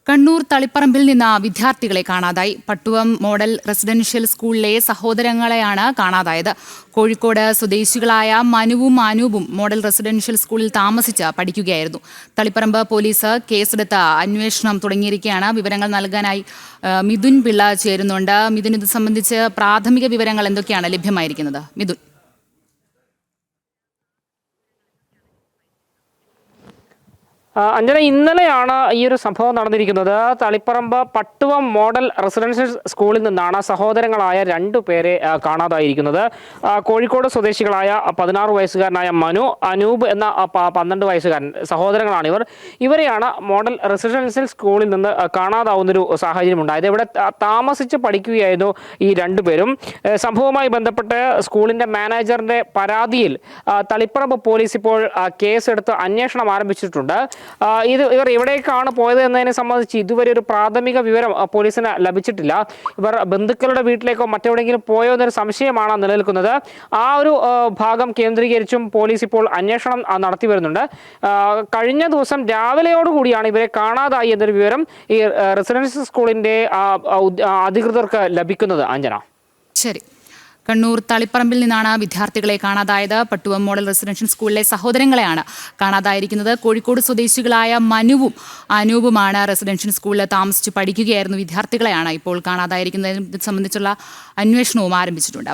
കണ്ണൂർ തളിപ്പറമ്പിൽ നിന്ന് വിദ്യാർത്ഥികളെ കാണാതായി. പട്ടുവം മോഡൽ റെസിഡൻഷ്യൽ സ്കൂളിലെ സഹോദരങ്ങളെയാണ് കാണാതായത്. കോഴിക്കോട് സ്വദേശികളായ മനുവും അനൂപും മോഡൽ റെസിഡൻഷ്യൽ സ്കൂളിൽ താമസിച്ച് പഠിക്കുകയായിരുന്നു. തളിപ്പറമ്പ് പോലീസ് കേസെടുത്ത് അന്വേഷണം തുടങ്ങിയിരിക്കുകയാണ്. വിവരങ്ങൾ നൽകാനായി മിഥുൻ പിള്ള ചേരുന്നുണ്ട്. മിഥുൻ, ഇത് സംബന്ധിച്ച് പ്രാഥമിക വിവരങ്ങൾ എന്തൊക്കെയാണ് ലഭ്യമായിരിക്കുന്നത്? മിഥുൻ. അഞ്ജന, ഇന്നലെയാണ് ഈ ഒരു സംഭവം നടന്നിരിക്കുന്നത്. തളിപ്പറമ്പ് പട്ടുവം മോഡൽ റെസിഡൻഷ്യൽ സ്കൂളിൽ നിന്നാണ് സഹോദരങ്ങളായ 2 പേരെ കാണാതായിരിക്കുന്നത്. കോഴിക്കോട് സ്വദേശികളായ 16 വയസ്സുകാരനായ മനു, അനൂപ് എന്ന 12 വയസ്സുകാരൻ സഹോദരങ്ങളാണ് ഇവർ. ഇവരെയാണ് മോഡൽ റെസിഡൻഷ്യൽ സ്കൂളിൽ നിന്ന് കാണാതാവുന്നൊരു സാഹചര്യം ഉണ്ടായത്. ഇവിടെ താമസിച്ച് പഠിക്കുകയായിരുന്നു ഈ 2 പേരും. സംഭവവുമായി ബന്ധപ്പെട്ട് സ്കൂളിൻ്റെ മാനേജറിൻ്റെ പരാതിയിൽ തളിപ്പറമ്പ് പോലീസ് ഇപ്പോൾ കേസെടുത്ത് അന്വേഷണം ആരംഭിച്ചിട്ടുണ്ട്. ഇവർ എവിടേക്കാണ് പോയത് എന്നതിനെ സംബന്ധിച്ച് ഇതുവരെ ഒരു പ്രാഥമിക വിവരം പോലീസിന് ലഭിച്ചിട്ടില്ല. ഇവർ ബന്ധുക്കളുടെ വീട്ടിലേക്കോ മറ്റെവിടെയെങ്കിലും പോയോ എന്നൊരു സംശയമാണ് നിലനിൽക്കുന്നത്. ആ ഒരു ഭാഗം കേന്ദ്രീകരിച്ചും പോലീസ് ഇപ്പോൾ അന്വേഷണം നടത്തി വരുന്നുണ്ട്. കഴിഞ്ഞ ദിവസം രാവിലെയോടുകൂടിയാണ് ഇവരെ കാണാതായി എന്നൊരു വിവരം ഈ റെസിഡൻഷ്യൽ സ്കൂളിൻ്റെ അധികൃതർക്ക് ലഭിക്കുന്നത്. അഞ്ജന, ശരി. കണ്ണൂർ തളിപ്പറമ്പിൽ നിന്നാണ് വിദ്യാർത്ഥികളെ കാണാതായത്. പട്ടുവം മോഡൽ റെസിഡൻഷ്യൽ സ്കൂളിലെ സഹോദരങ്ങളെയാണ് കാണാതായിരിക്കുന്നത്. കോഴിക്കോട് സ്വദേശികളായ മനുവും അനൂപുമാണ് റെസിഡൻഷ്യൽ സ്കൂളിൽ താമസിച്ച് പഠിക്കുകയായിരുന്നു. വിദ്യാർത്ഥികളെയാണ് ഇപ്പോൾ കാണാതായിരിക്കുന്നത്. ഇത് സംബന്ധിച്ചുള്ള അന്വേഷണവും ആരംഭിച്ചിട്ടുണ്ട്.